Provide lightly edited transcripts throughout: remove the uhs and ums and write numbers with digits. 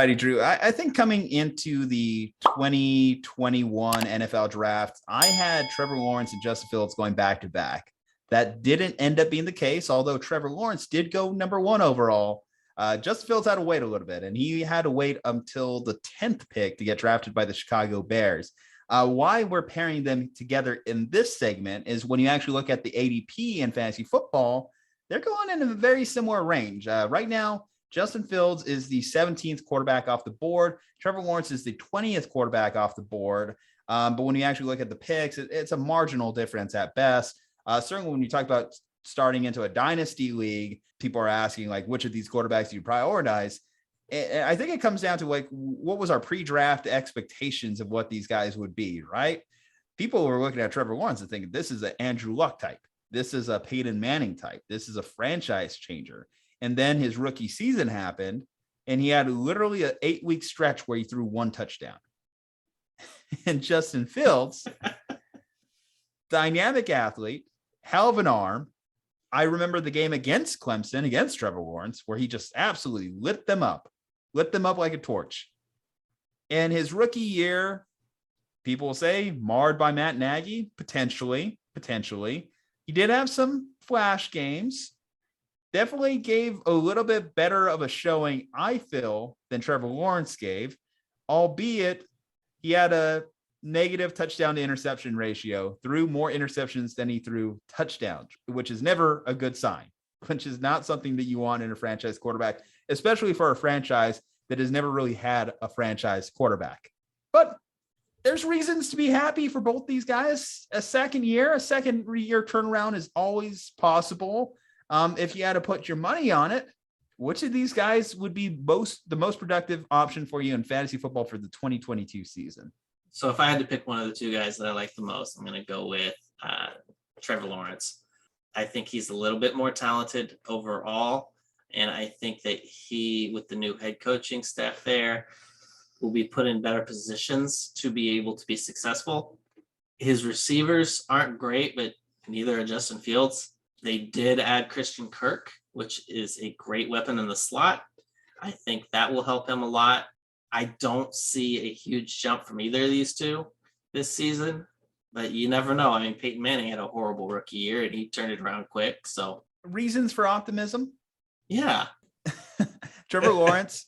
righty, Drew. I think coming into the 2021 NFL draft, I had Trevor Lawrence and Justin Fields going back to back. That didn't end up being the case, although Trevor Lawrence did go number 1 overall. Justin Fields had to wait a little bit, and he had to wait until the 10th pick to get drafted by the Chicago Bears. Why we're pairing them together in this segment is when you actually look at the ADP in fantasy football, they're going in a very similar range. Right now, Justin Fields is the 17th quarterback off the board. Trevor Lawrence is the 20th quarterback off the board. But when you actually look at the picks, it's a marginal difference at best. Certainly when you talk about starting into a dynasty league, people are asking, like, which of these quarterbacks do you prioritize? And I think it comes down to, like, what was our pre-draft expectations of what these guys would be, right? People were looking at Trevor Lawrence and thinking, this is an Andrew Luck type. This is a Peyton Manning type. This is a franchise changer. And then his rookie season happened, and he had literally an 8-week stretch where he threw 1 touchdown. And Justin Fields, dynamic athlete, hell of an arm. I remember the game against Clemson, against Trevor Lawrence, where he just absolutely lit them up like a torch. And his rookie year, people will say, marred by Matt Nagy, potentially. He did have some flash games. Definitely gave a little bit better of a showing, I feel, than Trevor Lawrence gave, albeit he had a negative touchdown to interception ratio, threw more interceptions than he threw touchdowns, which is never a good sign, which is not something that you want in a franchise quarterback, especially for a franchise that has never really had a franchise quarterback. But there's reasons to be happy for both these guys. A second year turnaround is always possible. If you had to put your money on it, which of these guys would be the most productive option for you in fantasy football for the 2022 season? So if I had to pick one of the 2 guys that I like the most, I'm going to go with Trevor Lawrence. I think he's a little bit more talented overall. And I think that he, with the new head coaching staff there, will be put in better positions to be able to be successful. His receivers aren't great, but neither are Justin Fields. They did add Christian Kirk, which is a great weapon in the slot. I think that will help him a lot. I don't see a huge jump from either of these 2 this season, but you never know. I mean, Peyton Manning had a horrible rookie year and he turned it around quick. So reasons for optimism? Yeah. Trevor Lawrence.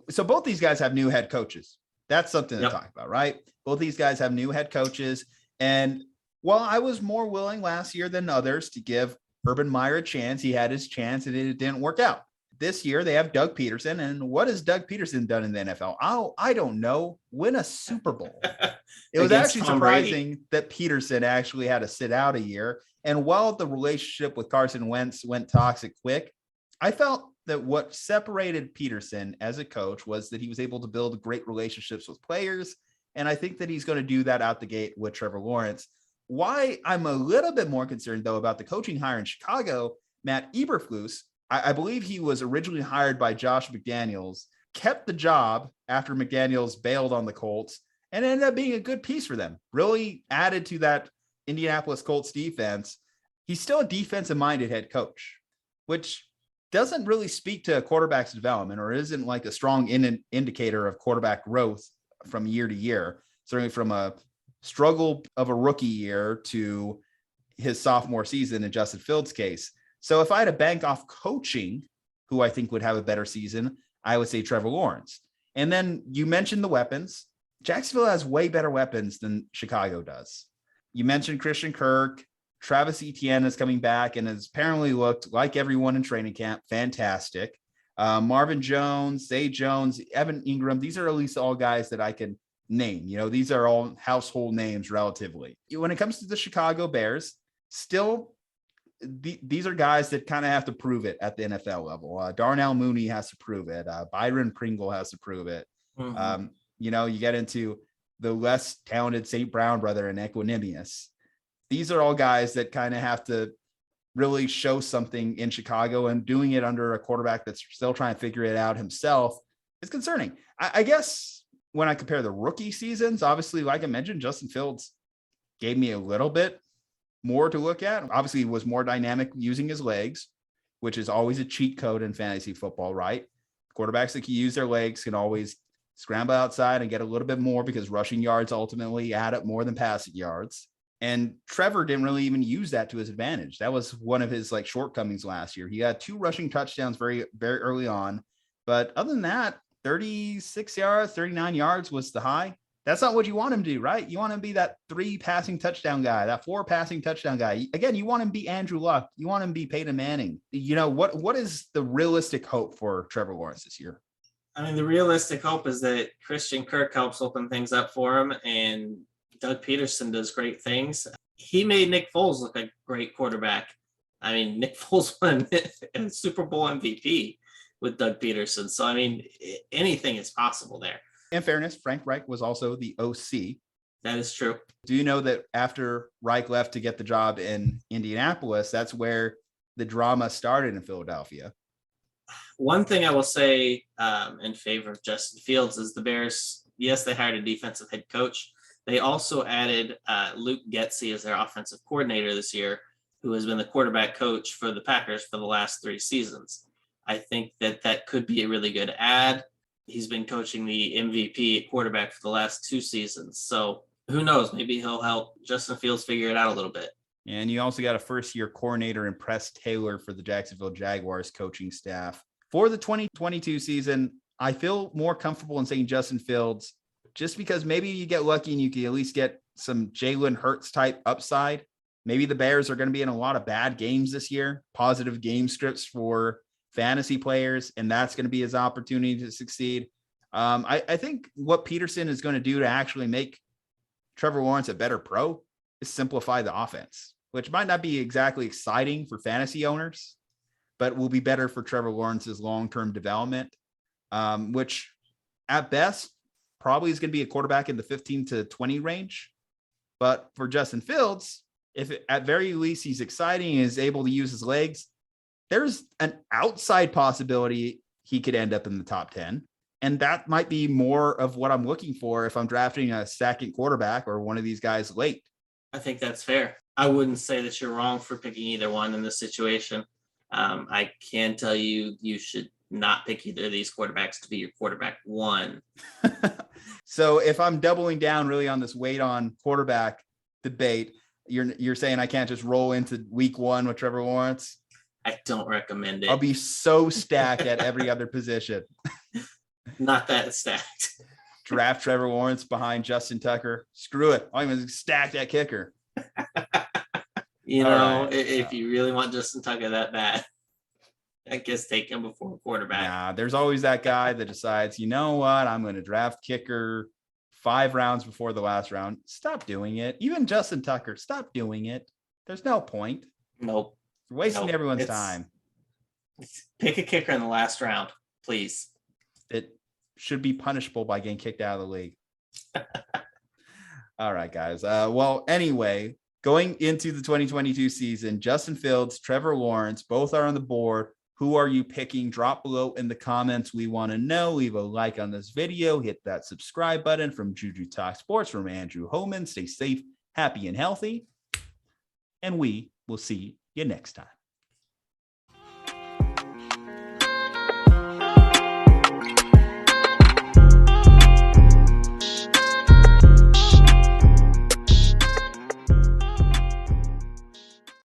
So both these guys have new head coaches. That's something to talk about, right? Both these guys have new head coaches. And while I was more willing last year than others to give Urban Meyer a chance, he had his chance and it didn't work out. This year they have Doug Peterson. And what has Doug Peterson done in the NFL? I don't know. Win a Super Bowl. It was actually surprising that Peterson actually had to sit out a year. And while the relationship with Carson Wentz went toxic quick, I felt that what separated Peterson as a coach was that he was able to build great relationships with players. And I think that he's going to do that out the gate with Trevor Lawrence. Why I'm a little bit more concerned, though, about the coaching hire in Chicago, Matt Eberflus, I believe he was originally hired by Josh McDaniels, kept the job after McDaniels bailed on the Colts, and ended up being a good piece for them. Really added to that Indianapolis Colts defense. He's still a defensive-minded head coach, which doesn't really speak to a quarterback's development or isn't like a strong indicator of quarterback growth from year to year, certainly from a struggle of a rookie year to his sophomore season in Justin Fields' case. So if I had to bank off coaching, who I think would have a better season, I would say Trevor Lawrence. And then you mentioned the weapons. Jacksonville has way better weapons than Chicago does. You mentioned Christian Kirk. Travis Etienne is coming back and has apparently looked like everyone in training camp. Fantastic. Marvin Jones, Zay Jones, Evan Ingram. These are at least all guys that I can name. You know, these are all household names relatively. When it comes to the Chicago Bears, still, these are guys that kind of have to prove it at the NFL level. Darnell Mooney has to prove it. Byron Pringle has to prove it. Mm-hmm. You get into the less talented St. Brown brother and Equanimous. These are all guys that kind of have to really show something in Chicago, and doing it under a quarterback that's still trying to figure it out himself is concerning. I guess when I compare the rookie seasons, obviously, like I mentioned, Justin Fields gave me a little bit more to look at. Obviously, he was more dynamic using his legs, which is always a cheat code in fantasy football, right? quarterbacks that can use their legs can always scramble outside and get a little bit more because rushing yards ultimately add up more than passing yards. And Trevor didn't really even use that to his advantage. That was one of his like shortcomings last year. He had 2 rushing touchdowns very, very early on. But other than that, 36 yards, 39 yards was the high. That's not what you want him to do, right? You want him to be that 3 passing touchdown guy, that 4 passing touchdown guy. Again, you want him to be Andrew Luck. You want him to be Peyton Manning. You know, what is the realistic hope for Trevor Lawrence this year? I mean, the realistic hope is that Christian Kirk helps open things up for him and Doug Peterson does great things. He made Nick Foles look like a great quarterback. I mean, Nick Foles won a Super Bowl MVP with Doug Peterson. So, I mean, anything is possible there. In fairness, Frank Reich was also the OC. That is true. Do you know that after Reich left to get the job in Indianapolis, that's where the drama started in Philadelphia? One thing I will say in favor of Justin Fields is the Bears, yes, they hired a defensive head coach. They also added Luke Getsy as their offensive coordinator this year, who has been the quarterback coach for the Packers for the last 3 seasons. I think that could be a really good add. He's been coaching the MVP at quarterback for the last 2 seasons. So who knows? Maybe he'll help Justin Fields figure it out a little bit. And you also got a first-year coordinator in Press Taylor for the Jacksonville Jaguars coaching staff. For the 2022 season, I feel more comfortable in saying Justin Fields just because maybe you get lucky and you can at least get some Jalen Hurts type upside. Maybe the Bears are going to be in a lot of bad games this year, positive game scripts for fantasy players, and that's going to be his opportunity to succeed. I think what Peterson is going to do to actually make Trevor Lawrence a better pro is simplify the offense, which might not be exactly exciting for fantasy owners, but will be better for Trevor Lawrence's long-term development, which at best probably is going to be a quarterback in the 15 to 20 range. But for Justin Fields, if at very least he's exciting and is able to use his legs, there's an outside possibility he could end up in the top 10. And that might be more of what I'm looking for if I'm drafting a second quarterback or one of these guys late. I think that's fair. I wouldn't say that you're wrong for picking either one in this situation. I can tell you, you should not pick either of these quarterbacks to be your quarterback 1. So if I'm doubling down really on this weight on quarterback debate, you're saying I can't just roll into week 1 with Trevor Lawrence? I don't recommend it. I'll be so stacked at every other position. Not that stacked. Draft Trevor Lawrence behind Justin Tucker. Screw it. I'm even stacked at kicker. You know, right. If you really want Justin Tucker that bad, I guess take him before quarterback. Nah, there's always that guy that decides, you know what, I'm going to draft kicker 5 rounds before the last round. Stop doing it. Even Justin Tucker, stop doing it. There's no point. Nope. You're wasting everyone's time. Pick a kicker in the last round, please. It should be punishable by getting kicked out of the league. All right, guys. Well, anyway, going into the 2022 season, Justin Fields, Trevor Lawrence, both are on the board. Who are you picking? Drop below in the comments. We want to know. Leave a like on this video. Hit that subscribe button. From Ju-Ju Talk Sports, from Andrew Hohman. Stay safe, happy, and healthy. And we will see you next time.